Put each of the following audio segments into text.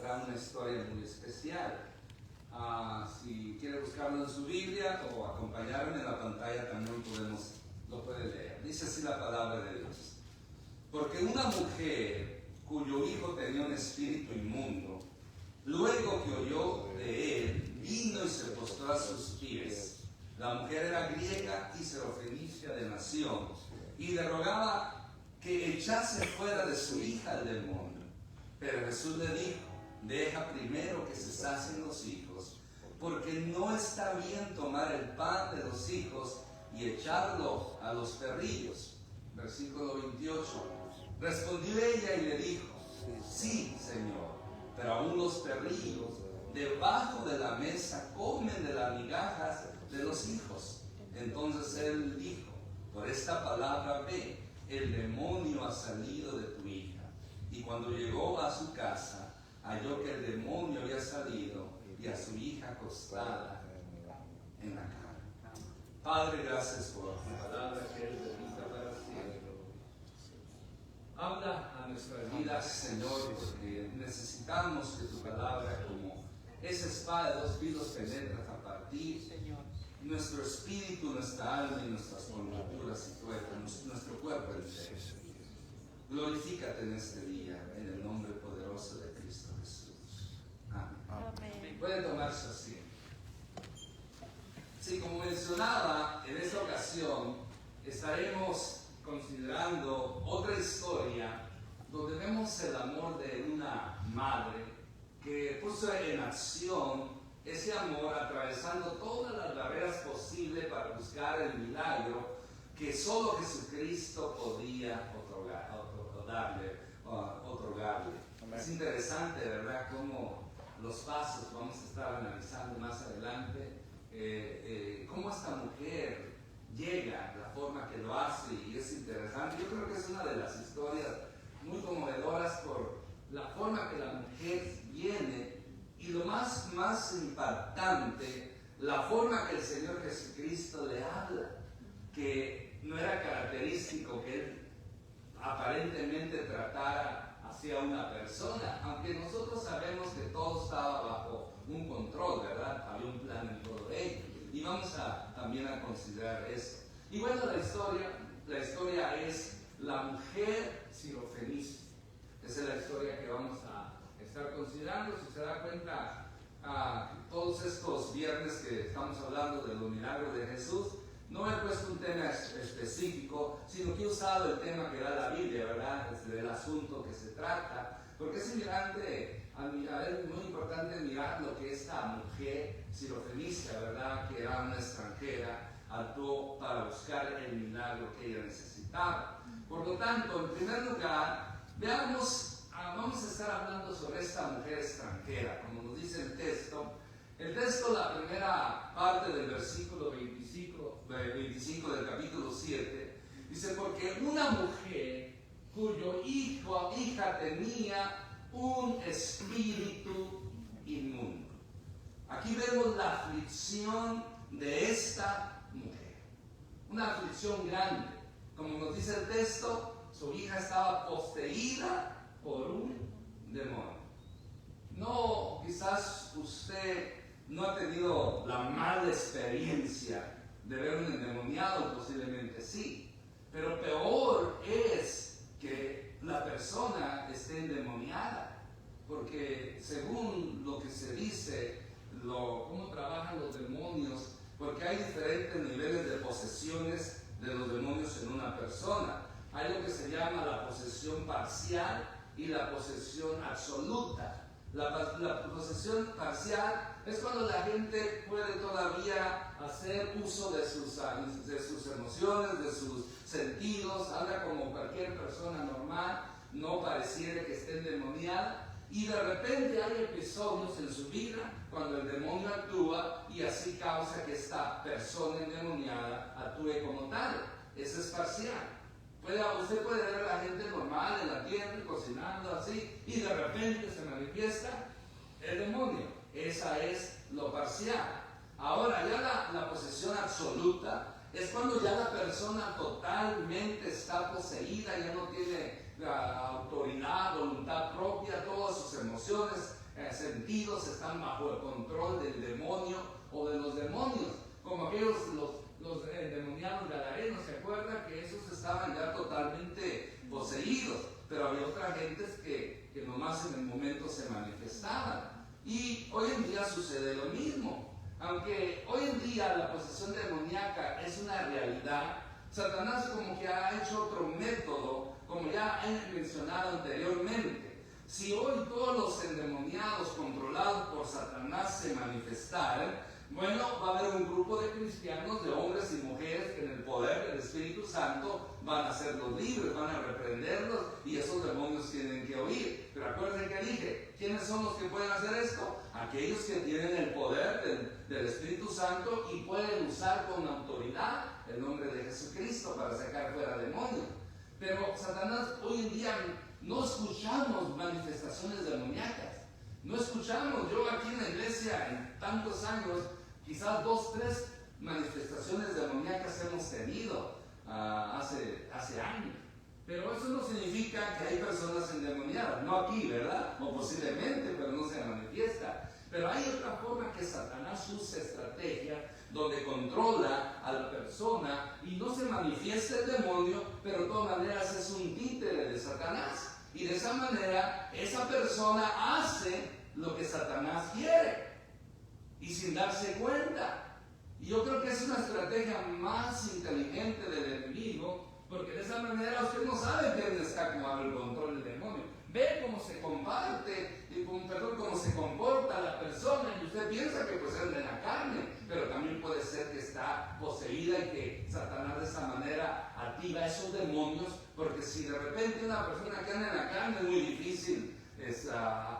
tendrá una historia muy especial. Si quiere buscarlo en su Biblia o acompañarme en la pantalla también lo puede leer. Dice así la palabra de Dios. Porque una mujer cuyo hijo tenía un espíritu inmundo, luego que oyó de él, vino y se postró a sus pies. La mujer era griega y sirofenicia de nación, y le rogaba que echase fuera de su hija el demonio. Pero Jesús le dijo: deja primero que se sacien los hijos, porque no está bien tomar el pan de los hijos y echarlo a los perrillos. Versículo 28. Respondió ella y le dijo: sí, Señor, pero aún los perrillos debajo de la mesa comen de las migajas de los hijos. Entonces él dijo: por esta palabra ve, el demonio ha salido de tu hija. Y cuando llegó a su casa, halló que el demonio había salido y a su hija acostada en la cama. Padre, gracias por tu palabra que eres bendita para siempre. Habla a nuestras vidas, Señor, porque necesitamos que tu palabra, como esa espada de dos filos, penetre a partir nuestro espíritu, nuestra alma y nuestras conjunturas y tuétanos, nuestro cuerpo entero. Glorifícate en este día, en el nombre poderoso de Cristo Jesús. Amén. Amén. Pueden tomarse así. Sí, como mencionaba, en esta ocasión estaremos considerando otra historia donde vemos el amor de una madre que puso en acción ese amor atravesando todas las barreras posibles para buscar el milagro que solo Jesucristo podía otorgarle. Es interesante, ¿verdad?, cómo los pasos vamos a estar analizando más adelante, cómo esta mujer llega, la forma que lo hace, y es interesante. Yo creo que es una de las historias muy conmovedoras por la forma que la mujer viene y lo más impactante, la forma que el Señor Jesucristo le habla, que no era característico que él aparentemente tratara hacia una persona, aunque nosotros sabemos que todo estaba bajo un control, ¿verdad? Había un plan en todo ello. Y vamos también a considerar eso. Y bueno, la historia es la mujer sirofenicia. Esa es la historia que vamos a estar considerando. Si se da cuenta, todos estos viernes que estamos hablando de los milagros de Jesús, no he puesto un tema específico, sino que he usado el tema que da la Biblia, ¿verdad? Del asunto que se trata. Porque es muy importante mirar lo que esta mujer sirofenicia, ¿verdad?, que era una extranjera, actuó para buscar el milagro que ella necesitaba. Por lo tanto, en primer lugar, vamos a estar hablando sobre esta mujer extranjera, como nos dice el texto. El texto, la primera parte del versículo 25 del capítulo 7, dice: porque una mujer cuyo hija tenía un espíritu inmundo. Aquí vemos la aflicción de esta mujer, una aflicción grande. Como nos dice el texto, su hija estaba poseída por un demonio. No, quizás usted no ha tenido la mala experiencia de ver un endemoniado, posiblemente sí, pero peor es que la persona esté endemoniada, porque según lo que se dice, cómo trabajan los demonios, porque hay diferentes niveles de posesiones de los demonios en una persona. Hay lo que se llama la posesión parcial y la posesión absoluta. La posesión parcial es cuando la gente puede todavía hacer uso de sus emociones, de sus sentidos, anda como cualquier persona normal, no pareciera que esté endemoniada, y de repente hay episodios en su vida cuando el demonio actúa y así causa que esta persona endemoniada actúe como tal. Eso es parcial. Usted puede ver a la gente normal en la tierra cocinando así y de repente se manifiesta el demonio. Esa es lo parcial. Ahora ya la posesión absoluta es cuando ya la persona totalmente está poseída, ya no tiene la autoridad, voluntad propia, todas sus emociones sentidos están bajo el control del demonio o de los demonios, como aquellos, los endemoniados gadarenos. ¿Se acuerdan que esos estaban ya totalmente poseídos? Pero había otras gentes que nomás en el momento se manifestaban. Y hoy en día sucede lo mismo. Aunque hoy en día la posesión demoníaca es una realidad, Satanás como que ha hecho otro método, como ya he mencionado anteriormente. Si hoy todos los endemoniados controlados por Satanás se manifestaran, bueno, va a haber un grupo de cristianos, de hombres y mujeres que en el poder del Espíritu Santo van a hacerlos libres, van a reprenderlos y esos demonios tienen que oír. Pero acuérdense que dije, ¿quiénes son los que pueden hacer esto? Aquellos que tienen el poder del Espíritu Santo y pueden usar con autoridad el nombre de Jesucristo para sacar fuera demonios. Pero Satanás, hoy en día no escuchamos manifestaciones demoníacas. No escuchamos. Yo aquí en la iglesia en tantos años, quizás 2, 3 manifestaciones demoníacas hemos tenido hace años. Pero eso no significa que hay personas endemoniadas. No aquí, ¿verdad? O posiblemente, pero no se manifiesta. Pero hay otra forma que Satanás usa estrategia donde controla a la persona y no se manifiesta el demonio, pero de todas maneras es un títere de Satanás. Y de esa manera, esa persona hace lo que Satanás quiere y sin darse cuenta. Y yo creo que es una estrategia más inteligente del enemigo, porque de esa manera usted no sabe quién está bajo el control del demonio. Ve cómo se comparte, cómo se comporta la persona, y usted piensa que pues es de la carne, pero también puede ser que está poseída y que Satanás de esa manera activa esos demonios, porque si de repente una persona que anda en la carne es muy difícil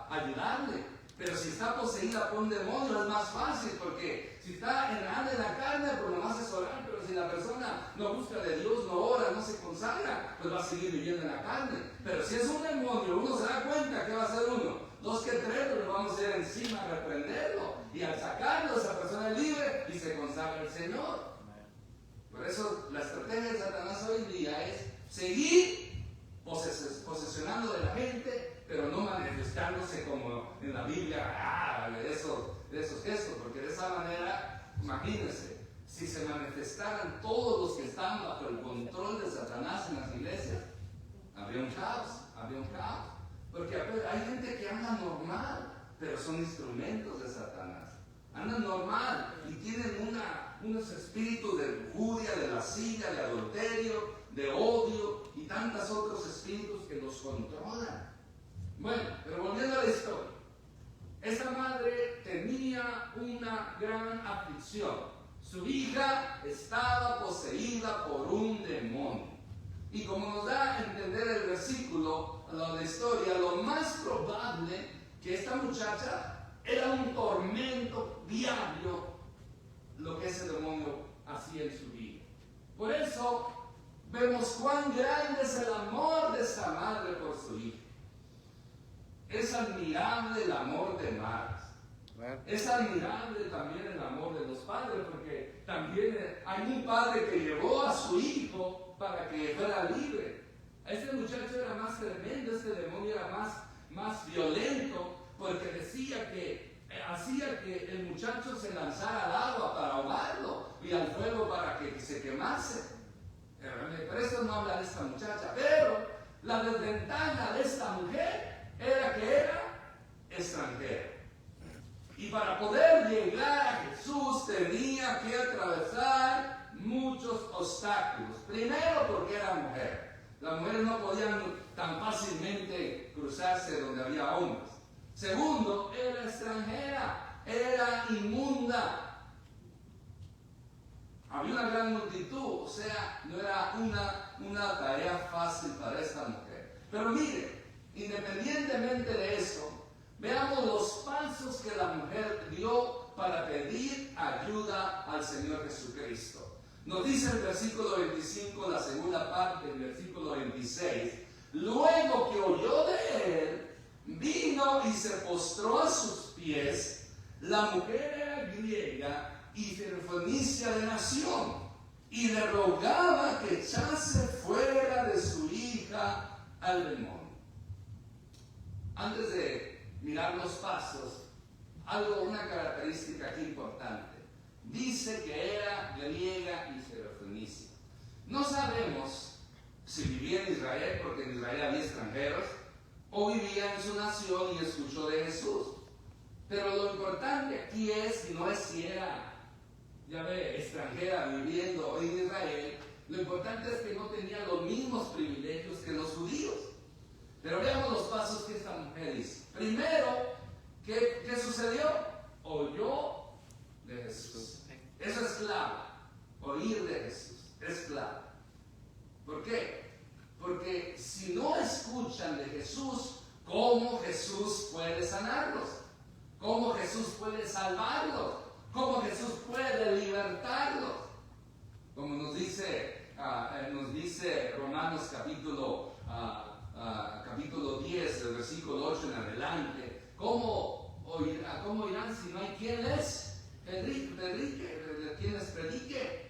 ayudarle. Pero si está poseída por un demonio es más fácil, porque si anda en la carne, pues nomás es orar. Pero si la persona no busca de Dios, no ora, no se consagra, pues va a seguir viviendo en la carne. Pero si es un demonio, uno se da cuenta que va a ser 1, 2 que 3, pues le vamos a ir encima a reprenderlo. Y al sacarlo, esa persona es libre y se consagra al Señor. Por eso la estrategia de Satanás hoy en día es seguir posesionando de la gente, pero no manifestándose como en la Biblia, de esos gestos, porque de esa manera, imagínense, si se manifestaran todos los que están bajo el control de Satanás en las iglesias, habría un caos, porque hay gente que anda normal, pero son instrumentos de Satanás, andan normal y tienen unos espíritus de lujuria, de lascivia, de adulterio, de odio y tantos otros espíritus que los controlan. Bueno, pero volviendo a la historia, esta madre tenía una gran aflicción. Su hija estaba poseída por un demonio. Y como nos da a entender el versículo, la historia, lo más probable que esta muchacha era un tormento diario lo que ese demonio hacía en su vida. Por eso vemos cuán grande es el amor de esta madre por su hija. Es admirable el amor de madres. Es admirable también el amor de los padres, porque también hay un padre que llevó a su hijo para que fuera libre. Este muchacho era más tremendo, este demonio era más violento, porque decía que hacía que el muchacho se lanzara al agua para ahogarlo y al fuego para que se quemase. Pero eso no habla de esta muchacha. Pero la desventaja de esta mujer era que era extranjera. Y para poder llegar a Jesús tenía que atravesar muchos obstáculos. Primero porque era mujer. Las mujeres no podían tan fácilmente cruzarse donde había hombres. Segundo, era extranjera, era inmunda. Había una gran multitud, o sea, no era una tarea fácil para esta mujer. Pero mire, independientemente de eso, veamos los pasos que la mujer dio para pedir ayuda al Señor Jesucristo. Nos dice el versículo 25, la segunda parte del versículo 26. Luego que oyó de él, vino y se postró a sus pies. La mujer era griega y fenicia de nación, y le rogaba que echase fuera de su hija al demonio. Antes de mirar los pasos, una característica aquí importante. Dice que era griega y sirofenicia. No sabemos si vivía en Israel, porque en Israel había extranjeros, o vivía en su nación y escuchó de Jesús. Pero lo importante aquí es, no es si era, ya ve, extranjera viviendo en Israel. Lo importante es que no tenía los mismos privilegios que los judíos. Pero veamos los pasos que esta mujer hizo. Primero, ¿qué sucedió? Oyó de Jesús. Eso es clave. Oír de Jesús es clave. ¿Por qué? Porque si no escuchan de Jesús, ¿cómo Jesús puede sanarlos? ¿Cómo Jesús puede salvarlos? ¿Cómo Jesús puede libertarlos? Como nos dice Romanos capítulo 10, del versículo 8 en adelante, ¿cómo oirán si no hay quien les predique?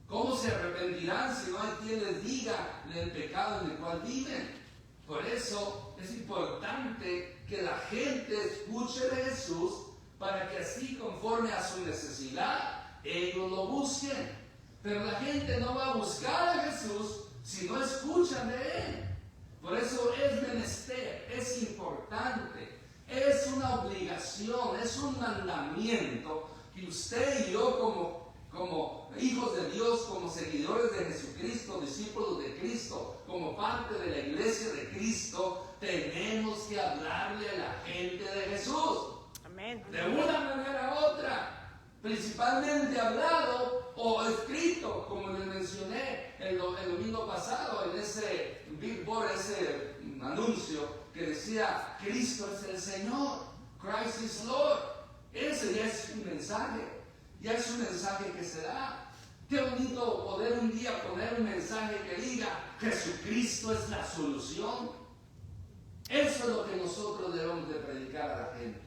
¿Cómo se arrepentirán si no hay quien les diga del pecado en el cual viven? Por eso es importante que la gente escuche de Jesús, para que así, conforme a su necesidad, ellos lo busquen. Pero la gente no va a buscar a Jesús si no escuchan de Él. Por eso es menester, es importante, es una obligación, es un mandamiento que usted y yo como hijos de Dios, como seguidores de Jesucristo, discípulos de Cristo, como parte de la iglesia de Cristo, tenemos que hablarle a la gente de Jesús. Amén. De una manera u otra, principalmente hablado o escrito, como les mencioné el domingo pasado en ese billboard, ese anuncio que decía: Cristo es el Señor, Christ is Lord. Ese ya es un mensaje, ya es un mensaje que se da. Qué bonito poder un día poner un mensaje que diga: Jesucristo es la solución. Eso es lo que nosotros debemos de predicar a la gente.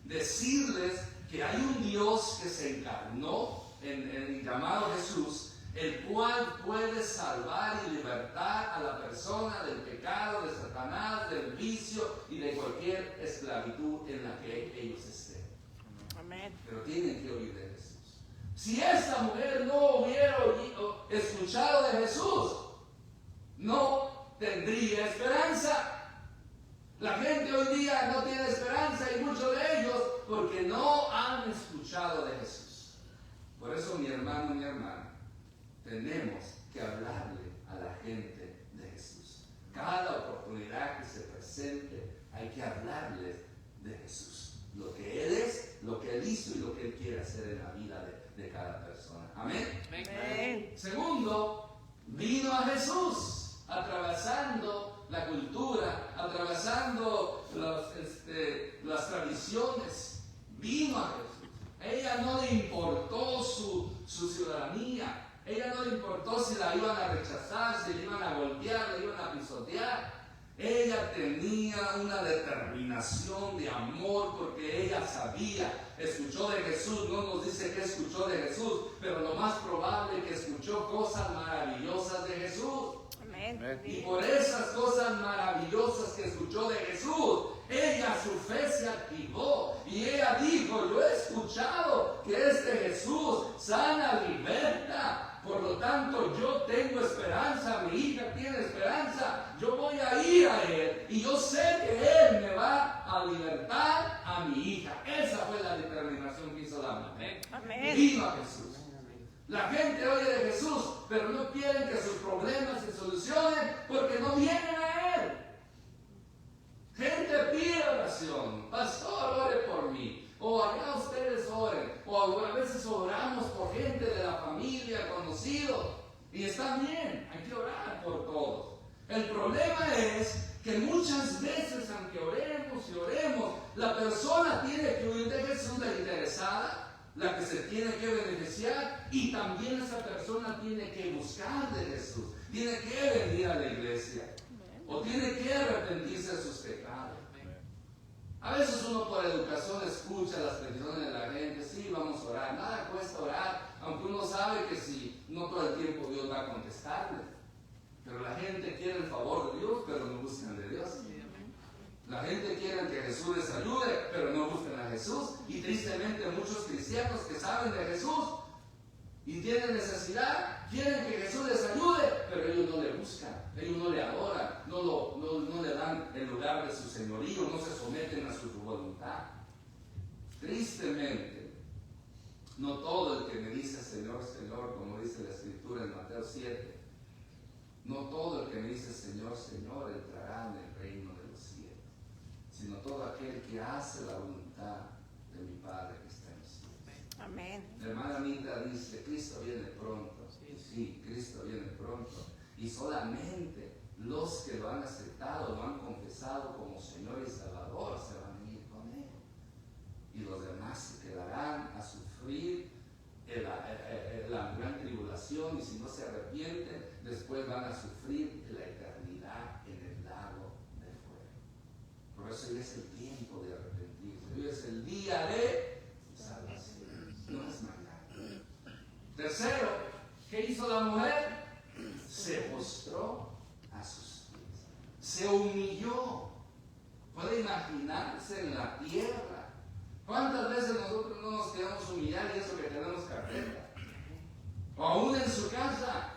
Decirles que hay un Dios que se encarnó en el llamado Jesús, el cual puede salvar y libertar a la persona del pecado, de Satanás, del vicio y de cualquier esclavitud en la que ellos estén. Amén. Pero tienen que oír de Jesús. Si esta mujer no hubiera escuchado de Jesús, no tendría esperanza. La gente hoy día no tiene esperanza, y muchos de ellos porque no han escuchado de Jesús. Por eso, mi hermano, mi hermana, tenemos que hablarle a la gente de Jesús. Cada oportunidad que se presente, hay que hablarles de Jesús. Lo que Él es, lo que Él hizo y lo que Él quiere hacer en la vida de cada persona. Amén. Amén. Segundo, vino a Jesús atravesando la cultura, atravesando las tradiciones. Vino a Jesús. Ella no le importó su ciudadanía. Ella no le importó si la iban a rechazar, si le iban a golpear, le iban a pisotear. Ella tenía una determinación de amor, porque ella sabía, escuchó de Jesús. No nos dice que escuchó de Jesús, pero lo más probable es que escuchó cosas maravillosas de Jesús. Amén. Y por esas cosas maravillosas que escuchó de Jesús, ella, su fe se activó y ella dijo: yo he escuchado que este Jesús sana, liberta. Por lo tanto, yo tengo esperanza, mi hija tiene esperanza, yo voy a ir a Él y yo sé que Él me va a libertar a mi hija. Esa fue la determinación que hizo la mujer. Amén. Vino a Jesús. La gente oye de Jesús, pero no quieren que sus problemas se solucionen porque no vienen a Él. Gente pide oración: pastor, ore por mí. O allá ustedes oren, o a veces oramos por gente de la familia, conocidos, y está bien, hay que orar por todos. El problema es que muchas veces, aunque oremos y oremos, la persona tiene que oír de Jesús, la interesada, la que se tiene que beneficiar, y también esa persona tiene que buscar de Jesús, tiene que venir a la iglesia, o tiene que arrepentirse de sus pecados. A veces uno por educación escucha las peticiones de la gente: sí, vamos a orar, nada cuesta orar, aunque uno sabe que si no todo el tiempo Dios va a contestarle. Pero la gente quiere el favor de Dios, pero no buscan de Dios. La gente quiere que Jesús les ayude, pero no buscan a Jesús. Y tristemente muchos cristianos que saben de Jesús y tienen necesidad, quieren que Jesús les ayude, pero ellos no le buscan, ellos no le adoran, no le dan el lugar de su señorío, no se someten a su voluntad. Tristemente, no todo el que me dice Señor, Señor, como dice la Escritura en Mateo 7, no todo el que me dice Señor, Señor, entrará en el reino de los cielos, sino todo aquel que hace la voluntad de mi Padre que está en los cielos. Amén. La hermana Anita dice, Cristo viene pronto. Sí, Cristo viene pronto. Y solamente los que lo han aceptado, lo han confesado como Señor y Salvador, se van a ir con Él. Y los demás se quedarán a sufrir la gran tribulación, y si no se arrepienten, después van a sufrir la eternidad en el lago de fuego. Por eso hoy es el tiempo de arrepentirse. Hoy es el día de salvación. No es mañana. Tercero, ¿qué hizo la mujer? Se postró a sus pies. Se humilló. Puede imaginarse en la tierra. ¿Cuántas veces nosotros no nos queremos humillar y eso que tenemos carrera? O aún en su casa.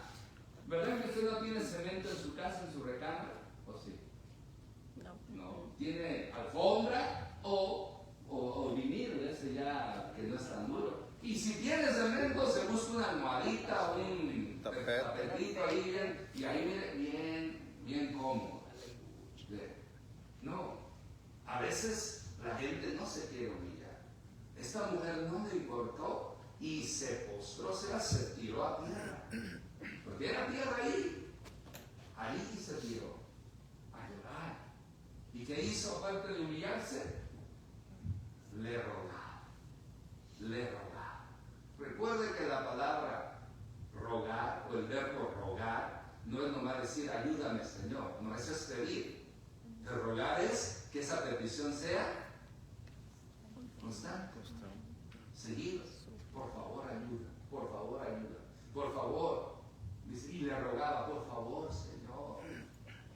¿Verdad que usted no tiene cemento en su casa, en su recámara? ¿O sí? No. ¿Tiene alfombra o vinil, ese ya que no es tan duro? Y si tiene cemento, se busca una almohadita o un tapetito ahí bien, y ahí bien cómodo. No. A veces la gente no se quiere humillar. Esta mujer no le importó y se postró, se tiró a tierra. Porque era tierra ahí. Ahí se tiró a llorar. ¿Y qué hizo aparte de humillarse? Le rogaba. Le rogaba. Recuerde que la palabra rogar o el verbo rogar no es nomás decir ayúdame Señor. No, eso es pedir. El rogar es que esa petición sea constante, seguida. Por favor ayuda, por favor ayuda, por favor. Y le rogaba, por favor Señor,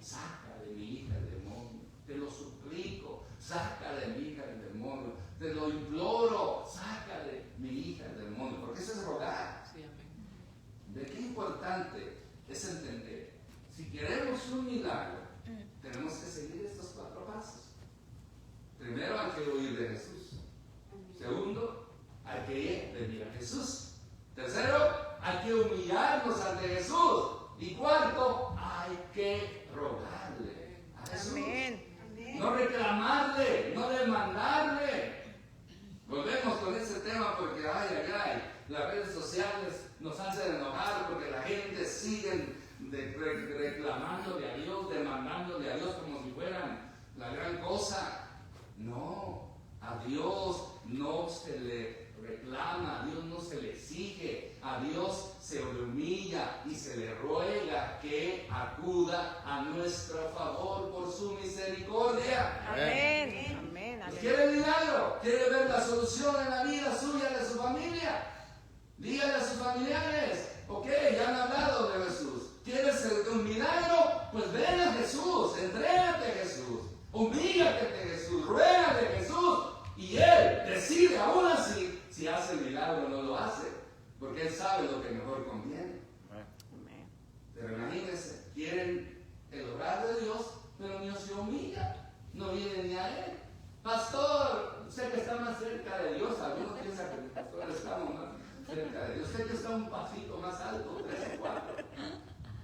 saca de mi hija el demonio, te lo suplico, saca de mi hija el demonio, te lo imploro, saca de mi hija el demonio, porque eso es rogar. ¿De qué importante es entender? Si queremos un milagro, tenemos que seguir estos 4 pasos. Primero hay que oír de Jesús. Segundo, hay que venir a Jesús. Tercero, hay que humillarnos ante Jesús. Y cuarto, hay que rogarle a Jesús. Amén. No reclamarle, no demandarle. Volvemos con ese tema porque, las redes sociales nos hacen enojar porque la gente sigue reclamándole a Dios, demandándole a Dios como si fueran la gran cosa. No, a Dios no se le reclama, a Dios no se le exige, a Dios se le humilla y se le ruega que acuda a nuestro favor por su misericordia. Amén. Amén. ¿Quiere el milagro? ¿Quiere ver la solución en la vida suya, de su familia? Dígale a sus familiares, ok, ya han hablado de Jesús. ¿Quieres un milagro? Pues ven a Jesús, entrégate a Jesús, humíllate a Jesús, ruégale a Jesús. Y Él decide aún así si hace el milagro o no lo hace, porque Él sabe lo que mejor conviene. Pero imagínense, quieren el obrar de Dios, pero ni se humilla, no viene ni a Él. Pastor, usted que está más cerca de Dios, algunos piensan que el pastor estamos más cerca de Dios, usted que está un pasito más alto, 3 o 4.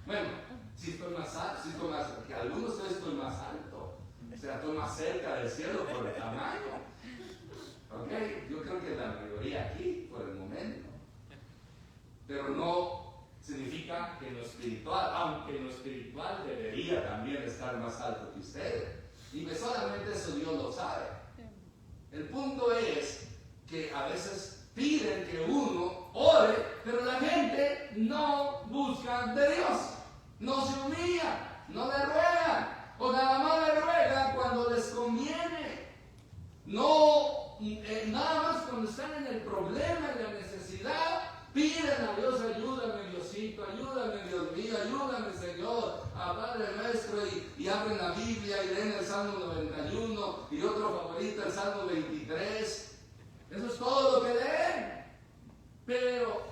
Bueno, si estoy más alto, que algunos estoy más alto, o sea, estoy más cerca del cielo por el tamaño. ¿Ok? Yo creo que la mayoría aquí, por el momento. Pero no significa que en lo espiritual, aunque en lo espiritual debería también estar más alto que ustedes. Y que solamente eso Dios lo sabe. El punto es que a veces piden que uno ore, pero la gente no busca de Dios. No se humilla, no le ruegan, o nada más le ruegan cuando les conviene. No, nada más cuando están en el problema, en la necesidad, piden a Dios, ayúdame Diosito, ayúdame Dios mío, ayúdame Señor, a Padre nuestro, y abren la Biblia y leen el Salmo 91 y otro favorito, el Salmo 23. Pero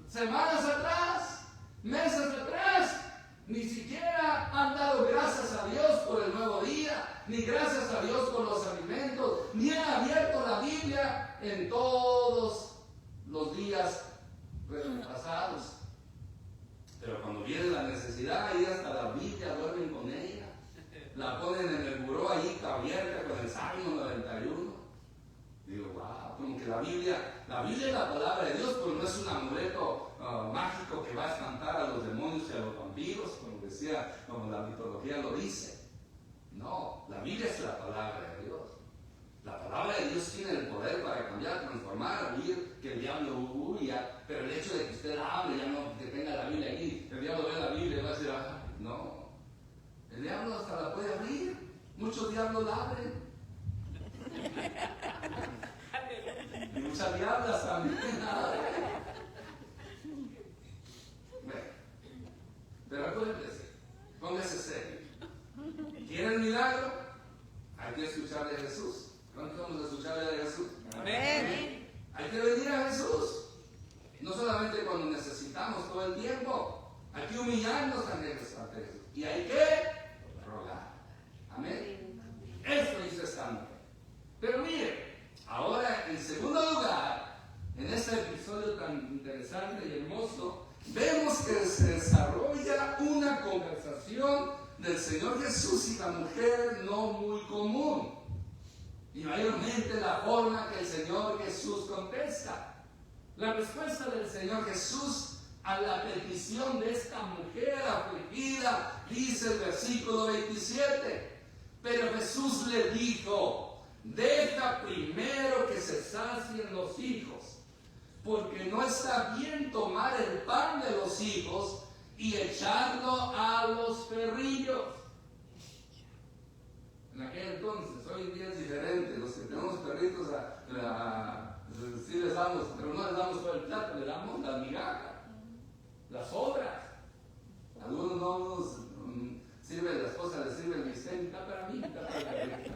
semanas atrás, meses atrás, ni siquiera han dado gracias a Dios por el nuevo día, ni gracias a Dios por los alimentos, ni han abierto la Biblia en todos los días pasados. Pero cuando viene la necesidad, ahí hasta la Biblia duermen con ella. La ponen en el buró ahí abierta con el Salmo 91. Digo, wow, como que la Biblia es la palabra de Dios, pero no es un amuleto mágico que va a espantar a los demonios y a los vampiros, como la mitología lo dice. No, la Biblia es la palabra de Dios. La palabra de Dios tiene el poder para cambiar, transformar, huir, que el diablo huya, pero el hecho de que usted la hable, ya no que tenga la Biblia ahí, el diablo ve la Biblia y va a decir, no, el diablo hasta la puede abrir, muchos diablos la abren. Y muchas diablas también abren. Bueno, pero acuérdense, póngase serio. ¿Quieren milagro? Hay que escuchar de Jesús. ¿Cuántos vamos a escuchar de Jesús? Amén. Hay que venir a Jesús. No solamente cuando necesitamos todo el tiempo. Hay que humillarnos ante Jesús. Y hay que rogar. Amén. Esto dice esta mujer. Pero mire, ahora en segundo lugar, en este episodio tan interesante y hermoso, vemos que se desarrolla una conversación del Señor Jesús y la mujer no muy común. Y mayormente la forma que el Señor Jesús contesta. La respuesta del Señor Jesús a la petición de esta mujer afligida, dice el versículo 27. Pero Jesús le dijo, deja primero que se sacien los hijos, porque no está bien tomar el pan de los hijos y echarlo a los perrillos. En aquel entonces, hoy en día es diferente. Los que tenemos perritos, sí les damos, pero no les damos todo el plato, le damos las migajas, las sobras. Algunos no nos sirven, la esposa les sirve el bistec, está para mí, está para el perrito.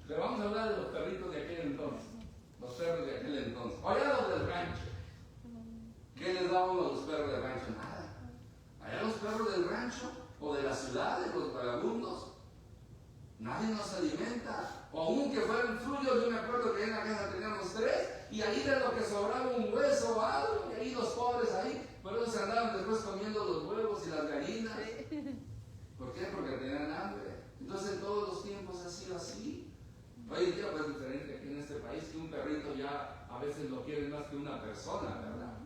Pero vamos a hablar de los perritos de aquel entonces, los perros de aquel entonces. Allá los del rancho. ¿Qué les da uno a los perros del rancho? Nada. Allá los perros del rancho o de las ciudades, los vagabundos, nadie nos alimenta. O aunque fueran suyos, yo me acuerdo que en la casa teníamos 3 y ahí de lo que sobraba un hueso o algo, y ahí los pobres ahí, por eso se andaban después comiendo los huevos y las gallinas. ¿Por qué? Porque tenían hambre. Entonces en todos los tiempos ha sido así. Hoy en día pues es diferente aquí en este país, que un perrito ya a veces lo quieren más que una persona, ¿verdad?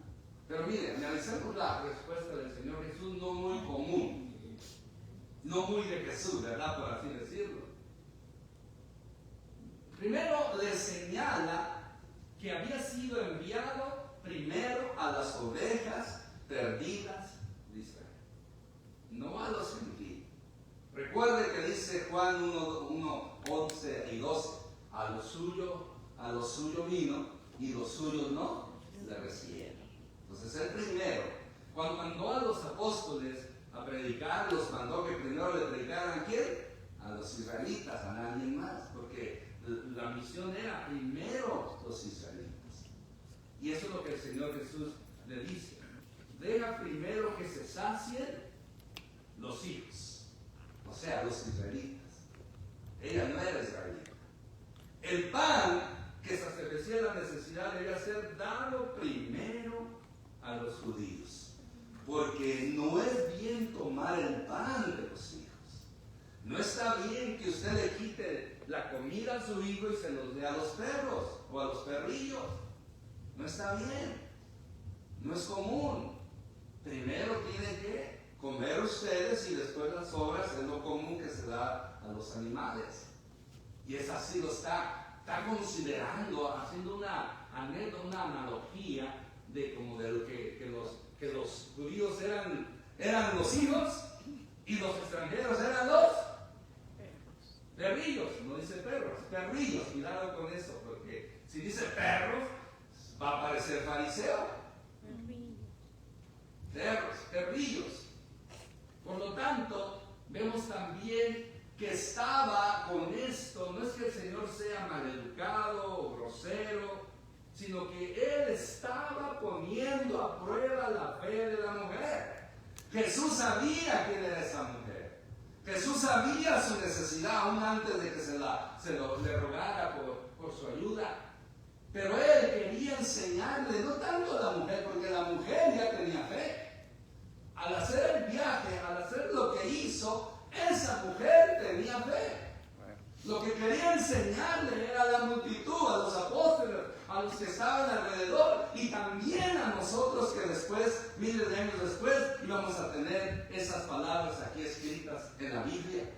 Pero miren, analizamos la respuesta del Señor Jesús, no muy común, no muy de Jesús, ¿verdad? Por así decirlo. Primero le señala que había sido enviado primero a las ovejas perdidas de Israel, no a los gentiles. Recuerde que dice Juan 1, 11 y 12, a lo suyo vino y los suyos no le recibieron. Entonces el primero, cuando mandó a los apóstoles a predicar, los mandó que primero le predicaran ¿a quién? A los israelitas, a nadie más, porque la misión era primero los israelitas. Y eso es lo que el Señor Jesús le dice. Deja primero que se sacien los hijos, o sea, los israelitas. Ella no era israelita. El pan que satisfacía la necesidad debía ser dado primero a los judíos, porque no es bien tomar el pan de los hijos. No está bien que usted le quite la comida a su hijo y se los dé a los perros o a los perrillos. No está bien, no es común. Primero tiene que comer ustedes y después las sobras es lo común que se da a los animales. Y es así, lo está considerando, haciendo una anécdota, una analogía de como de lo que los judíos eran los hijos y los extranjeros eran los perrillos. No dice perros, perrillos. Cuidado con eso, porque si dice perros va a parecer fariseo. Perros, perrillos. Por lo tanto, vemos también que estaba con esto. No es que el Señor sea maleducado o grosero, sino que Él estaba poniendo a prueba la fe de la mujer. Jesús sabía quién era esa mujer. Jesús sabía su necesidad aún antes de que le rogara por su ayuda. Pero Él quería enseñarle, no tanto a la mujer, porque la mujer ya tenía fe. Al hacer el viaje, al hacer lo que hizo, esa mujer tenía fe. Lo que quería enseñarle era a la multitud, a los apóstoles, a los que estaban alrededor, y también a nosotros que después, miles de años después, íbamos a tener esas palabras aquí escritas en la Biblia.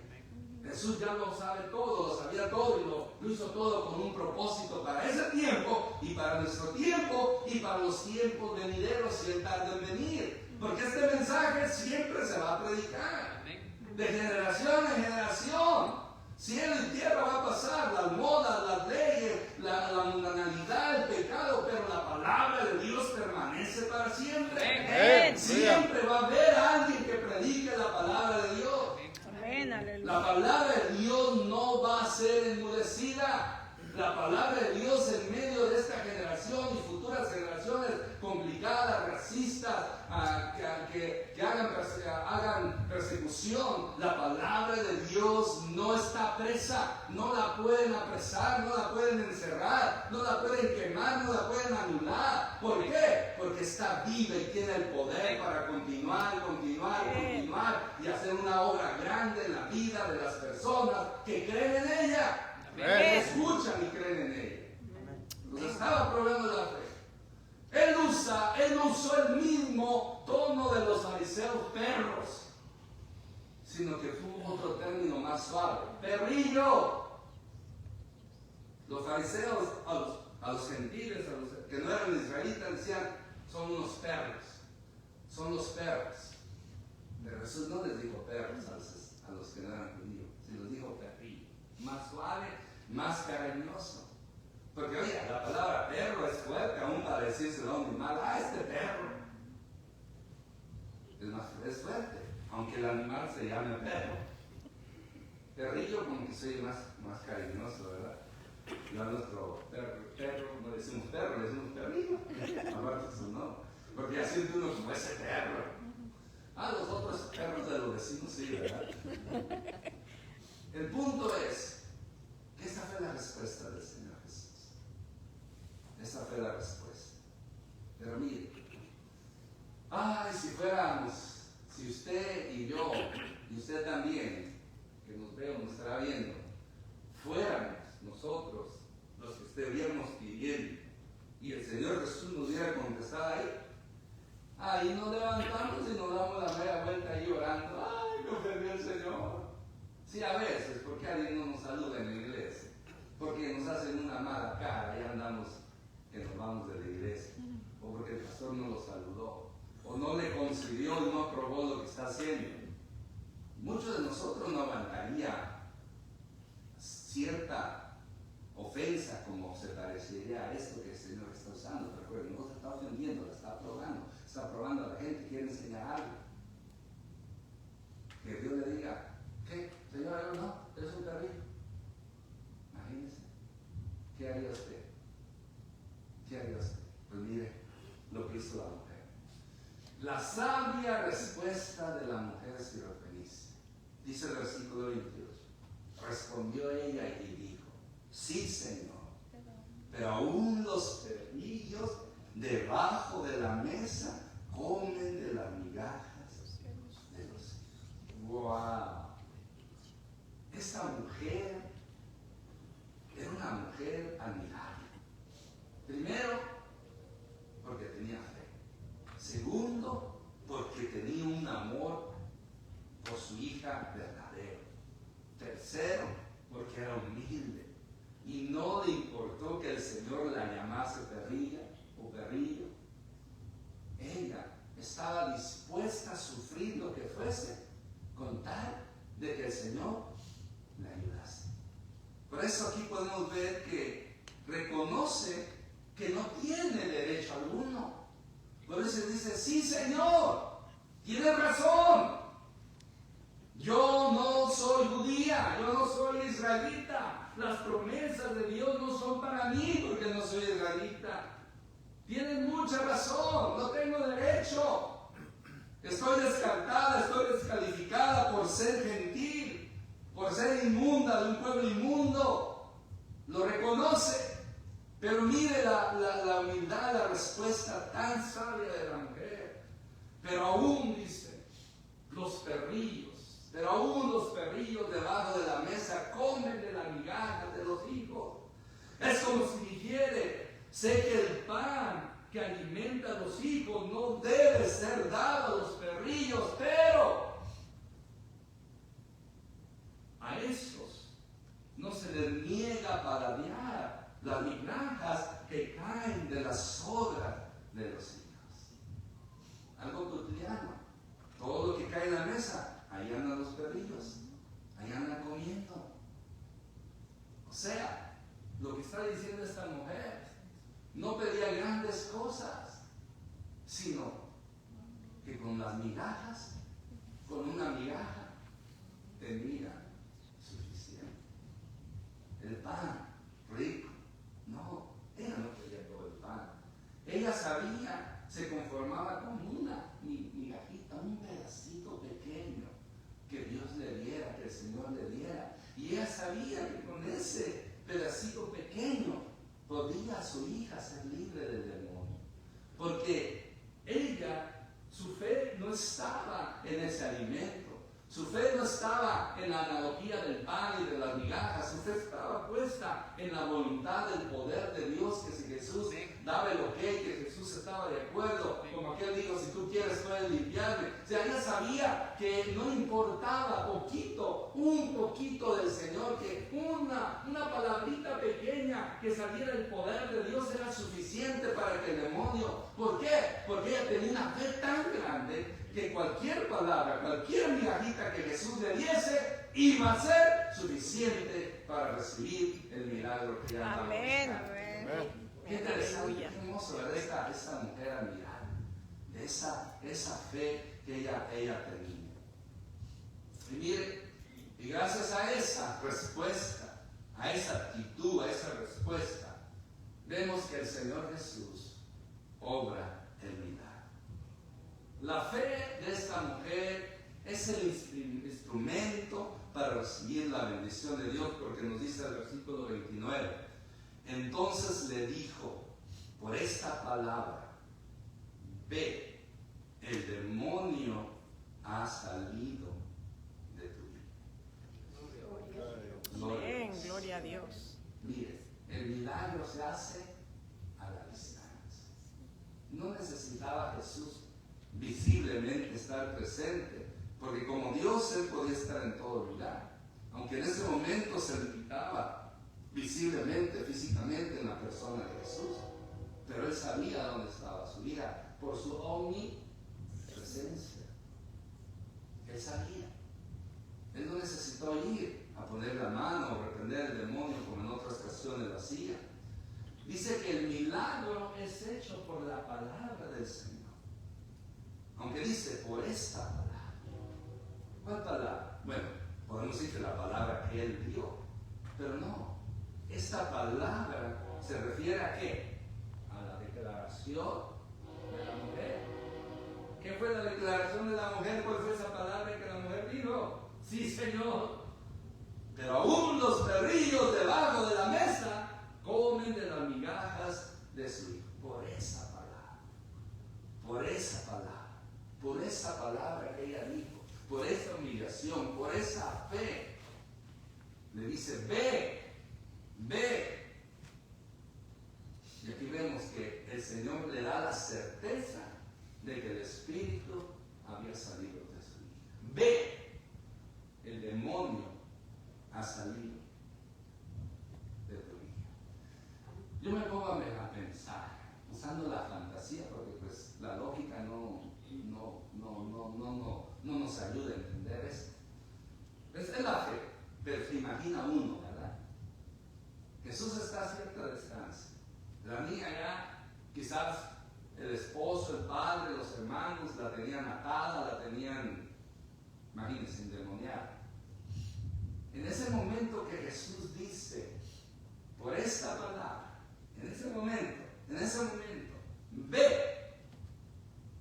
Jesús ya lo sabe todo, lo sabía todo y lo hizo todo con un propósito para ese tiempo y para nuestro tiempo y para los tiempos venideros si Él tarda en venir. Porque este mensaje siempre se va a predicar, de generación en generación. Cielo y tierra va a pasar, las modas, las leyes, la mundanalidad, el pecado, pero la palabra de Dios permanece para siempre. Siempre va a haber alguien que predique la palabra de Dios. La palabra de Dios no va a ser enmudecida. La palabra de Dios en medio de esta generación y futuras generaciones complicadas, racistas, que hagan persecución, la palabra de Dios no está presa, no la pueden apresar, no la pueden encerrar, no la pueden quemar, no la pueden anular. ¿Por qué? Porque está viva y tiene el poder para continuar y hacer una obra grande en la vida de las personas que creen en ella. Que escuchan y creen en ella. Nos estaba probando la fe. Él no usó el mismo tono de los fariseos perros, sino que fue otro término más suave. Perrillo. Los fariseos a los gentiles, a los que no eran israelitas, decían: son unos perros. Son los perros. Pero Jesús no les dijo perros a los que no eran judíos, sino les dijo perrillo. Más suave, más cariñoso. Porque oye, la palabra perro es fuerte aún para decirse a un animal: este perro. Es fuerte, aunque el animal se llame perro. Perrillo como que soy más cariñoso, ¿verdad? Yo a nuestro perro no le decimos perro, le decimos perrillo. Aparte su nombre. Porque ya siente uno como ese perro. Los otros perros de los vecinos sí, ¿verdad? El punto es que esta fue la respuesta del Señor Jesús. Esa fue la respuesta. Pero mire, si usted y yo, y usted también, que nos ve o nos estará viendo, fuéramos nosotros los que estuviéramos pidiendo, y el Señor Jesús nos hubiera contestado ahí nos levantamos y nos damos la media vuelta ahí orando: ¡ay, me ofendió el Señor! Sí, a veces, porque alguien no nos saluda en la iglesia, porque nos hacen una mala cara y andamos que nos vamos de la iglesia, o porque el pastor no lo saludó, o no le concedió y no aprobó lo que está haciendo. Muchos de nosotros no aguantaría cierta ofensa como se parecería a esto que el Señor está usando. Recuerden, no se está ofendiendo, la está probando a la gente, quiere enseñar algo. Que Dios le diga: ¿qué? Señor, no, es un perrillo. Imagínense, ¿qué haría usted? ¿Qué haría usted? Pues mire lo que hizo la mujer. La sabia respuesta de la mujer sirofenicia. Dice el versículo 28. Respondió ella y dijo: sí, Señor, pero aún los perrillos debajo de la mesa comen de las migajas de los hijos. ¡Wow! Esta mujer era una mujer admirable. Primero, porque tenía fe. Segundo, porque tenía un amor por su hija verdadero. Tercero, porque era humilde y no le importó que el Señor la llamase perrilla o perrillo. Ella estaba dispuesta a sufrir lo que fuese con tal de que el Señor la ayudase. Por eso aquí podemos ver que reconoce que no tiene derecho alguno. Por eso dice: sí, Señor, tienes razón. Yo no soy judía, yo no soy israelita. Las promesas de Dios no son para mí porque no soy israelita. Margarita, tienes mucha razón, no tengo derecho. Estoy descartada, estoy descalificada por ser gentil, por ser inmunda, de un pueblo inmundo. Lo reconoce, pero mire la humildad, la respuesta tan sabia de la mujer. Pero aún, dice, pero aún los perrillos debajo de la mesa comen de la migaja de los hijos. Es como si dijere, sé que el pan que alimenta a los hijos no debe ser dado a los perrillos, pero a estos no se les niega paladear las migajas que caen de las sobras de los hijos. Algo cotidiano. Todo lo que cae en la mesa, ahí andan los perrillos, ahí andan comiendo. O sea, lo que está diciendo esta mujer, no pedía grandes cosas, sino que con las migajas, con una migaja, tenía suficiente. El pan rico, no, ella no quería todo el pan. Ella sabía, se conformaba con una migajita, un pedacito pequeño que Dios le diera, que el Señor le diera. Y ella sabía que con ese pedacito pequeño podía su hija ser libre del demonio, porque ella, su fe no estaba en ese alimento, su fe no estaba en la analogía del pan y de las migajas, su fe estaba puesta en la voluntad del poder de Dios, que si Jesús daba el ok, que Jesús estaba de acuerdo, como aquel dijo, si tú quieres puedes limpiarme. O sea, ella sabía que no importaba un poquito del Señor, que una palabrita pequeña que saliera del poder de Dios era suficiente para que el demonio, ¿por qué? Porque ella tenía una fe tan grande que cualquier palabra, cualquier migajita que Jesús le diese, iba a ser suficiente para recibir el milagro que ella andaba buscando. Qué interesante, qué hermoso, ¿verdad? Esta mujer admirable, de esa fe que ella tenía. Y mire, y gracias a esa respuesta, a esa actitud, a esa respuesta, vemos que el Señor Jesús obra el milagro. La fe de esta mujer es el instrumento para recibir la bendición de Dios, porque nos dice el versículo 29. Entonces le dijo, por esta palabra, ve, el demonio ha salido de tu vida. Bien, gloria a Dios. Mire, el milagro se hace a la distancia. No necesitaba Jesús visiblemente estar presente, porque como Dios, Él podía estar en todo lugar, aunque en ese momento se limitaba visiblemente, físicamente en la persona de Jesús, pero Él sabía dónde estaba su hija por su omnipresencia. Él sabía. Él no necesitó ir a poner la mano o reprender el demonio como en otras ocasiones lo hacía. Dice que el milagro es hecho por la palabra del Señor. Aunque dice por esta palabra. ¿Cuál palabra? Bueno, podemos decir que la palabra que Él dio, pero no. Esta palabra se refiere a ¿qué? A la declaración de la mujer. ¿Qué fue la declaración de la mujer? ¿Cuál fue esa palabra que la mujer dijo? Sí, Señor. Pero aún los perrillos debajo de la mesa comen de las migajas de su hijo. Por esa palabra. Por esa palabra. Por esa palabra que ella dijo. Por esa humillación. Por esa fe. Le dice, ve. Y aquí vemos que el Señor le da la certeza de que el espíritu había salido de su hija. Ve, el demonio ha salido de tu hija. Yo me pongo a pensar, usando la fantasía, porque pues la lógica no nos ayuda a entender esto. Esta es la fe, pero se imagina uno, ¿verdad? Jesús está a cierta distancia. La niña ya, quizás el esposo, el padre, los hermanos la tenían atada, la tenían, imagínense, endemoniada. En ese momento que Jesús dice, por esta palabra, en ese momento, en ese momento, ve,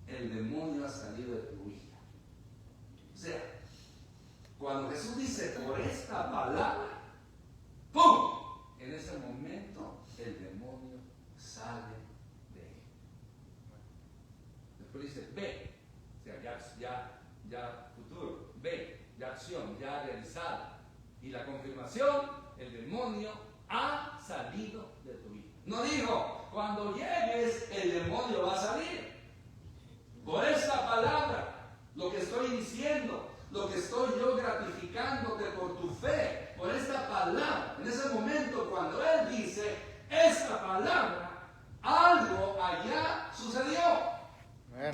el demonio ha salido de tu hija. O sea, cuando Jesús dice por esta palabra, ¡pum! En ese momento el demonio sale de él. Después dice, ve, o sea, ya futuro, ve, ya acción, ya realizada. Y la confirmación, el demonio ha salido de tu vida. No dijo, cuando llegues el demonio va a salir. Por esta palabra, lo que estoy diciendo, lo que estoy yo gratificándote por tu fe, por esta palabra. En ese momento cuando Él dice esta palabra, algo allá sucedió.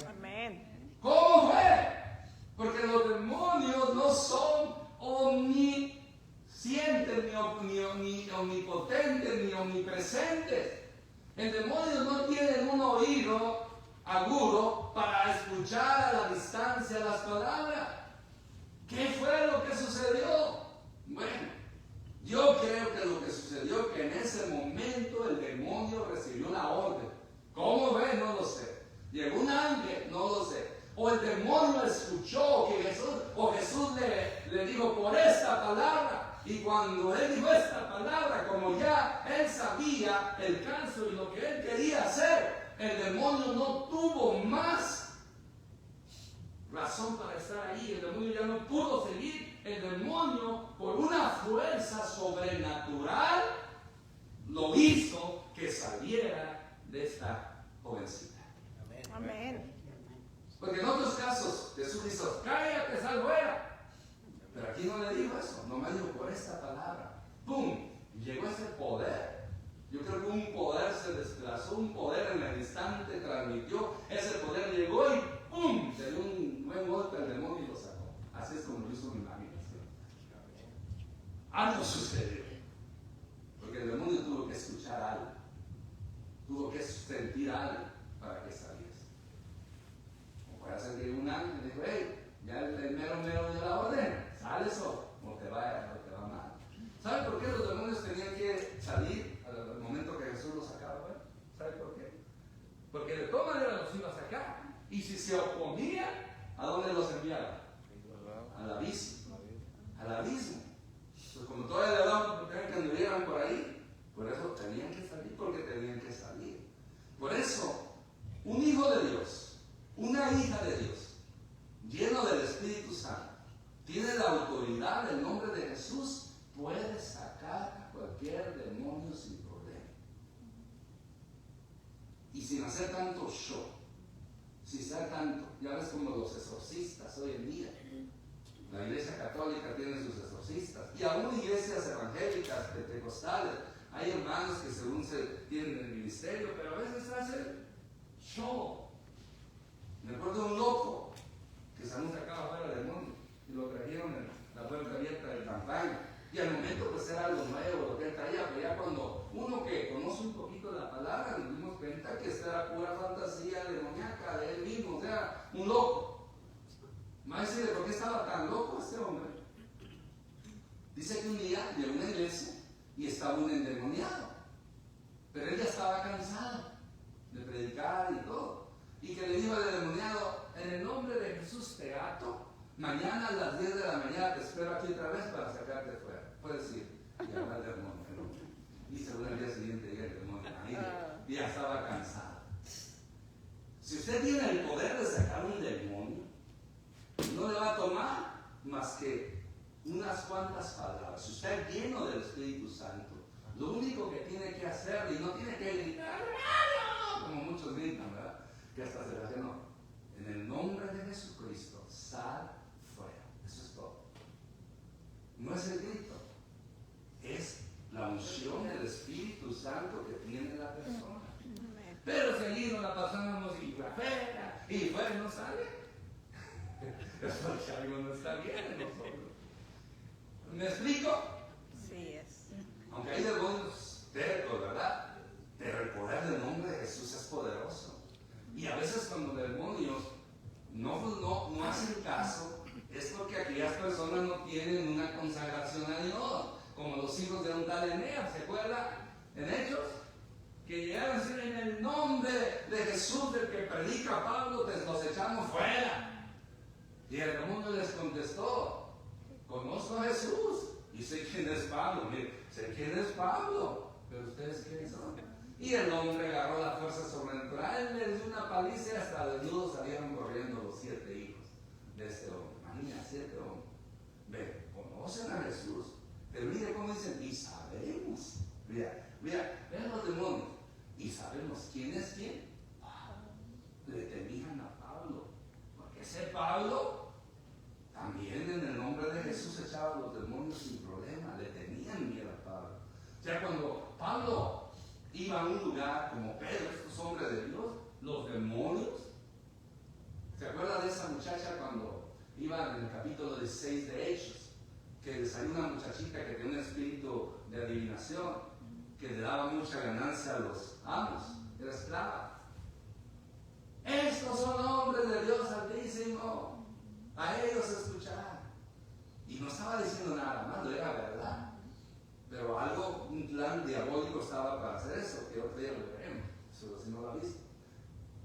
Amén. ¿Cómo fue? Porque los demonios no son omniscientes, ni omnipotentes, ni omnipresentes. El demonio no tiene un oído agudo para escuchar a la distancia las palabras. ¿Qué fue lo que sucedió? Bueno, yo creo que lo que sucedió que en ese momento el demonio recibió una orden. ¿Cómo fue? No lo sé. Llegó un ángel, no lo sé. O el demonio escuchó que Jesús le dijo por esta palabra. Y cuando él dijo esta palabra, como ya él sabía el caso y lo que él quería hacer, el demonio no tuvo más razón para estar ahí. El demonio ya no pudo seguir. El demonio, por una fuerza sobrenatural, lo hizo que saliera de esta jovencita. Amén. Porque en otros casos Jesús dijo, cállate, sal fuera. Pero aquí no le dijo eso, nomás dijo por esta palabra. ¡Pum! Y llegó ese poder. Yo creo que un poder se desplazó, un poder en el instante transmitió. Ese poder llegó y ¡pum! Se dio un buen golpe al demonio y lo sacó. Así es como lo hizo mi imaginación. Algo sucedió. Porque el demonio tuvo que escuchar algo. Tuvo que sentir algo para que saliese. O puede ser que un ángel dijo, hey, ya el mero dio la orden, sale eso, o te va mal. ¿Sabe por qué los demonios tenían que salir al momento que Jesús los sacaba? Bueno, ¿sabe por qué? Porque de todas maneras los iba a sacar. Y si se oponían, ¿a dónde los enviaba? Al abismo. Al abismo. Pues como todavía le daban oportunidad que anduvieran por ahí, por eso tenían que salir, porque tenían que salir. Por eso, un hijo de Dios, una hija de Dios, lleno del Espíritu Santo, tiene la autoridad del nombre de Jesús, puede sacar a cualquier demonio sin problema. Y sin hacer tanto show, sin ser tanto, ya ves como los exorcistas hoy en día. La Iglesia Católica tiene sus exorcistas, y aún iglesias evangélicas, pentecostales, hay hermanos que según se tienen el ministerio, pero a veces hacen show. Me acuerdo de un loco que Samuel sacaba fuera del demonio y lo trajeron en la puerta abierta del campaña. Y al momento pues era algo nuevo lo que él traía, pero ya cuando uno que conoce un poquito de la palabra nos dimos cuenta que esta era pura fantasía demoníaca de él mismo, o sea, un loco. Maestro, ¿por qué estaba tan loco este hombre? Dice que un día llegó a una iglesia y estaba un endemoniado, pero él ya estaba cansado de predicar y todo. Y que le dijo al endemoniado, en el nombre de Jesús te ato, mañana a las 10 de la mañana te espero aquí otra vez para sacarte fuera. Puedes ir y hablar del demonio. Y según el día siguiente llega el demonio ahí y ya estaba cansado. Si usted tiene el poder de sacar un demonio, no le va a tomar más que unas cuantas palabras. Si usted es lleno del Espíritu Santo, lo único que tiene que hacer, y no tiene que gritar, como muchos gritan, ¿verdad? Que hasta se le hace, no. En el nombre de Jesucristo, sal fuera. Eso es todo. No es el grito, es la unción del Espíritu Santo que tiene la persona. Pero si allí nos la pasamos y fuera, y fuera no sale. Es porque algo no está bien en nosotros. ¿Me explico? Sí es. Aunque hay demonios tercos, ¿verdad? Pero el poder del nombre de Jesús es poderoso. Y a veces cuando demonios no hacen caso, es porque aquellas personas no tienen una consagración a Dios, como los hijos de un tal Eneas, ¿se acuerdan? En Hechos, que llegaron a decir en el nombre Jesús el que predica a Pablo, te los echamos fuera. Y el demonio les contestó, conozco a Jesús y sé quién es Pablo. Mire, sé quién es Pablo, pero ustedes quiénes son. Y el hombre agarró la fuerza sobrenatural, les dio una paliza y hasta desnudos salieron corriendo los 7 hijos de este hombre. Imagina, 7 hombres. Ve, conocen a Jesús, pero mire cómo dicen, y sabemos. Mira, vean los demonios. Y sabemos quién es quién. Le temían a Pablo. Porque ese Pablo también en el nombre de Jesús echaba a los demonios sin problema. Le tenían miedo a Pablo. O sea, cuando Pablo iba a un lugar como Pedro, estos hombres de Dios, los demonios. ¿Se acuerda de esa muchacha cuando iba en el capítulo 16 de Hechos? Que les salió una muchachita que tenía un espíritu de adivinación, que le daba mucha ganancia a los amos, era esclava. Estos son hombres de Dios Altísimo, a ellos escuchar. Y no estaba diciendo nada malo, era verdad. Pero algo, un plan diabólico estaba para hacer eso, que otro día lo veremos, si no lo ha visto.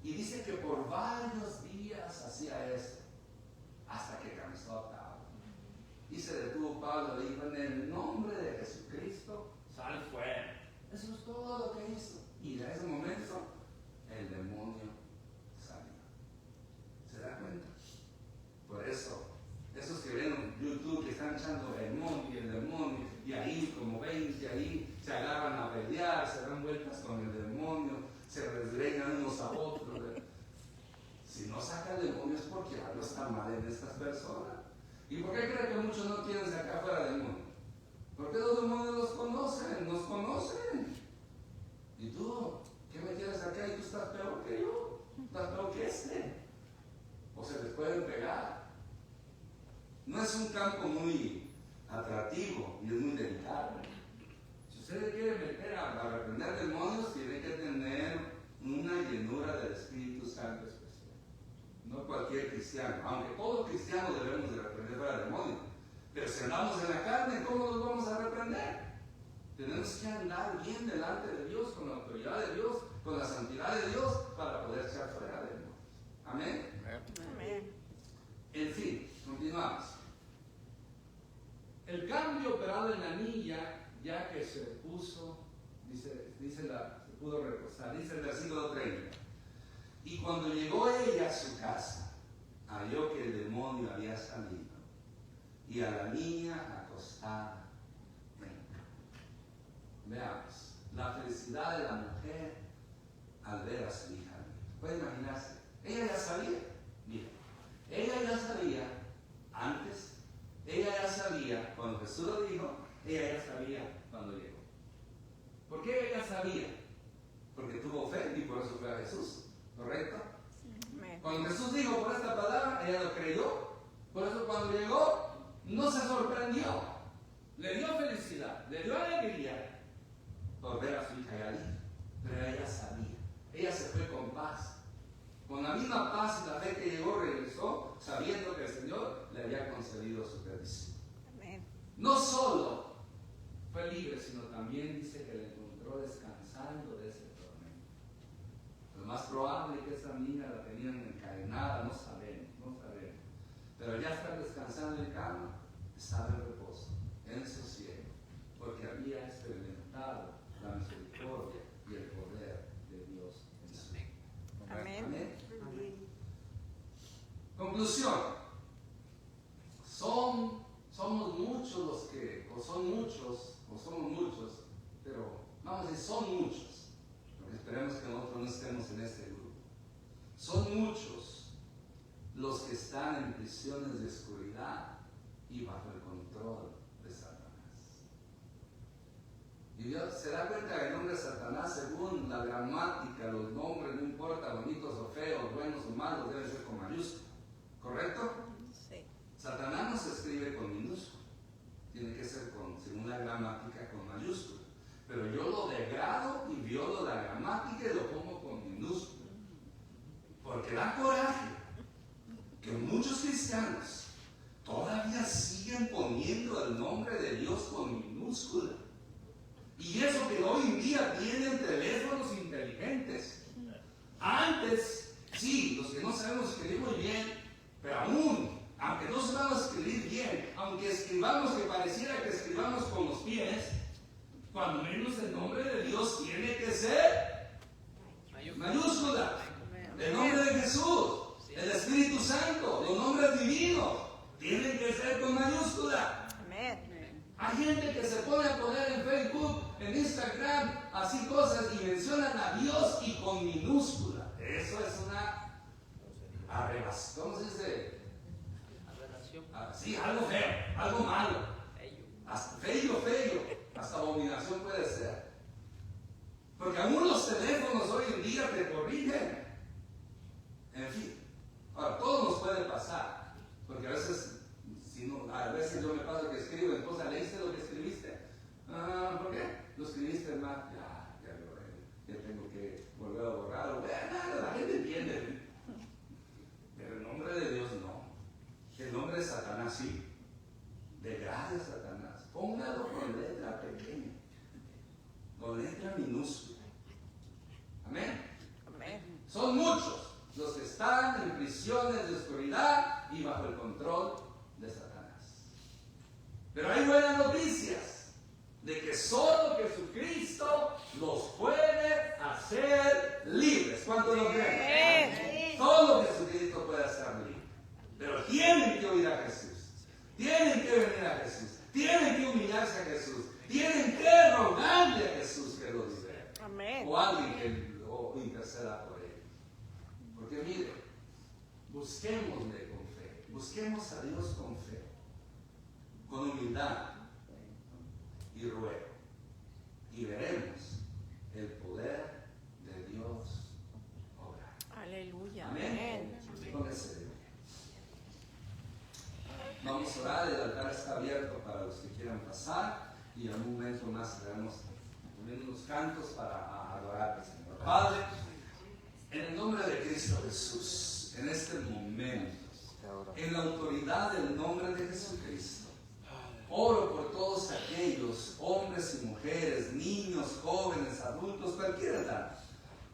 Y dice que por varios días hacía eso, hasta que cansó a Pablo. Y se detuvo Pablo, le dijo, en el nombre de Jesucristo, sal fuera. Eso es todo lo que hizo. Y en ese momento, el demonio salió. ¿Se da cuenta? Por eso, esos que ven en YouTube que están echando el demonio, y ahí como 20 ahí se agarran a pelear, se dan vueltas con el demonio, se resgregan unos a otros. Si no saca el demonio es porque algo está mal en estas personas. ¿Y por qué cree que muchos no quieren sacar fuera demonios? Porque los demonios nos conocen. ¿Y tú? ¿Qué me quieres sacar? ¿Y tú estás peor que yo? ¿Estás peor que este? ¿O se les pueden pegar? No es un campo muy atractivo y es muy delicado. Si usted le quiere meter a reprender demonios, tiene que tener una llenura del Espíritu Santo especial. No cualquier cristiano, aunque todos cristianos debemos de reprender fuera demonios. Pero si andamos en la carne, ¿cómo los vamos a reprender? Tenemos que andar bien delante de Dios, con la autoridad de Dios, con la santidad de Dios, para poder echar fuera demonios. Amén. Amén. En fin, continuamos. El cambio operado en la niña, ya que se puso, se pudo reposar, dice el versículo 30. Y cuando llegó ella a su casa, halló que el demonio había salido, y a la niña acostada. Veamos, la felicidad de la mujer al ver a su hija. ¿Puede imaginarse? Ella ya sabía. Mira, ella ya sabía antes, ella ya sabía cuando Jesús lo dijo, ella ya sabía cuando llegó. ¿Por qué ella sabía? Porque tuvo fe y por eso fue a Jesús. ¿Correcto? Cuando Jesús dijo por esta palabra, ella lo creyó. Por eso cuando llegó, no se sorprendió. Le dio felicidad, le dio alegría por ver a su hija y al hijo. Pero ella sabía. Ella se fue con paz. Con la misma paz y la fe que llegó, regresó, sabiendo que el Señor le había concedido su petición. No solo fue libre, sino también dice que le encontró descansando de ese tormento. Lo más probable es que esa niña la tenían encadenada, no sabemos. Pero ya está descansando en cama, estaba en reposo, en sosiego, porque había experimentado la misericordia y el poder de Dios en su vida. Amén. Amén. Conclusión. Somos muchos los que, somos muchos, pero vamos a decir, son muchos, porque esperemos que nosotros no estemos en este grupo. Son muchos los que están en prisiones de oscuridad y bajo el control de Satanás. Y Dios se da cuenta que el nombre de Satanás, según la gramática, los nombres, no importa, bonitos o feos, buenos o malos, deben ser con mayúscula. ¿Correcto? Sí. Satanás no se escribe con minúscula. Tiene que ser según la gramática, con mayúscula. Pero yo lo degrado y violo la gramática y lo pongo con minúscula. Porque da coraje que muchos cristianos todavía siguen poniendo el nombre de Dios con minúscula. Y eso que hoy en día tienen teléfonos inteligentes. Antes menos el nombre de Dios tiene que ser mayúscula. El nombre de Jesús, el Espíritu Santo, los nombres divinos tienen que ser con mayúscula. Amén. Hay gente que se pone a poner en Facebook, en Instagram, así cosas y mencionan a Dios y con minúscula. Eso es una aberración. ¿Cómo se dice? Sí, algo feo, algo malo. Hasta feo. Hasta abominación puede ser. Porque aún los teléfonos hoy en día te corrigen. En fin, ahora todo nos puede pasar. Porque a veces yo me paso que escribo, esposa, ¿leíste lo que escribiste? ¿Por qué? Lo escribiste mal. Ya tengo que volver a borrarlo. La gente entiende. Pero el nombre de Dios no. El nombre de Satanás sí. Degrade a Satanás. Póngalo con letra pequeña. Con letra minúscula. Amén. Amén. Son muchos los que están en prisiones de oscuridad y bajo el control de Satanás. Pero hay buenas noticias de que solo Jesucristo los puede hacer libres. ¿Cuántos lo creen? Solo Jesucristo puede hacer libres. Pero tienen que oír a Jesús. Tienen que venir a Jesús. Tienen que humillarse a Jesús. Tienen que rogarle a Jesús que los libere. Amén. O alguien que interceda por él. Porque mire, busquémosle con fe. Busquemos a Dios con fe. Con humildad y ruego. Y veremos el poder de Dios obrar. Aleluya. Amén. Póngase de pie. Vamos a orar, el altar está abierto para los que quieran pasar y en un momento más daremos unos cantos para adorar al Señor. Padre, en el nombre de Cristo Jesús, en este momento, en la autoridad del nombre de Jesucristo, oro por todos aquellos hombres y mujeres, niños, jóvenes, adultos, cualquier edad,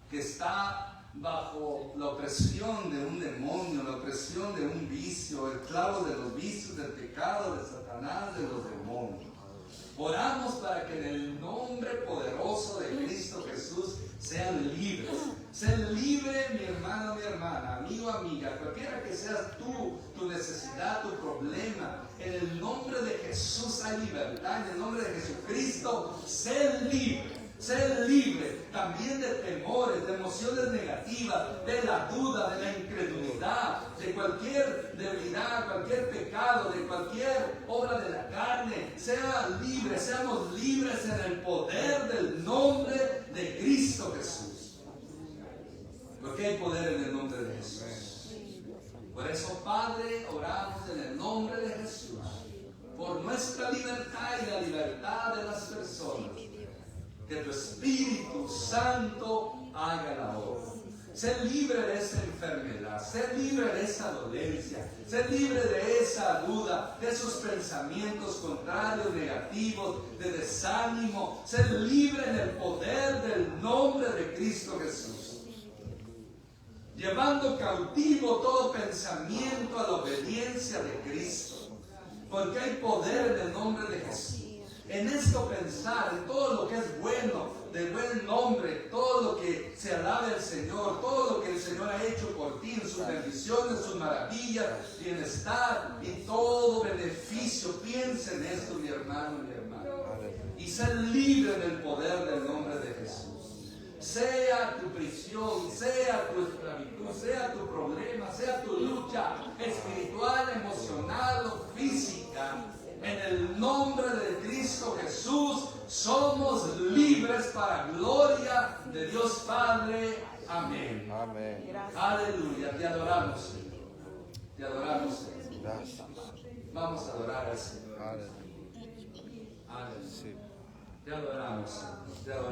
que está bajo la opresión de un demonio, la opresión de un vicio, esclavos de los vicios, del pecado, de Satanás, de los demonios. Oramos para que en el nombre poderoso de Cristo Jesús sean libres. Sean libre, mi hermano, mi hermana, amigo, amiga, cualquiera que seas tú, tu necesidad, tu problema. En el nombre de Jesús hay libertad. En el nombre de Jesucristo, sé libre. Ser libre también de temores, de emociones negativas, de la duda, de la incredulidad, de cualquier debilidad, cualquier pecado, de cualquier obra de la carne. Sea libre, seamos libres en el poder del nombre de Cristo Jesús. Porque hay poder en el nombre de Jesús. Por eso, Padre, oramos en el nombre de Jesús, por nuestra libertad y la libertad de las personas. Que tu Espíritu Santo haga la obra. Ser libre de esa enfermedad, ser libre de esa dolencia, ser libre de esa duda, de esos pensamientos contrarios, negativos, de desánimo, ser libre en el poder del nombre de Cristo Jesús. Llevando cautivo todo pensamiento a la obediencia de Cristo. Porque hay poder en el nombre de Jesús. En esto pensar, en todo lo que es bueno, de buen nombre, todo lo que se alabe al Señor, todo lo que el Señor ha hecho por ti, en sus bendiciones, sus maravillas, bienestar y todo beneficio. Piensa en esto, mi hermano, mi hermana. Y ser libre del poder del nombre de Jesús. Sea tu prisión, sea tu esclavitud, sea tu problema, sea tu lucha espiritual, emocional o física. En el nombre de Cristo Jesús somos libres para gloria de Dios Padre. Amén. Amén. Aleluya. Te adoramos, Señor. Te adoramos, Señor. Gracias. Vamos a adorar al Señor. Aleluya. Aleluya. Sí. Te adoramos, Señor. Te adoramos.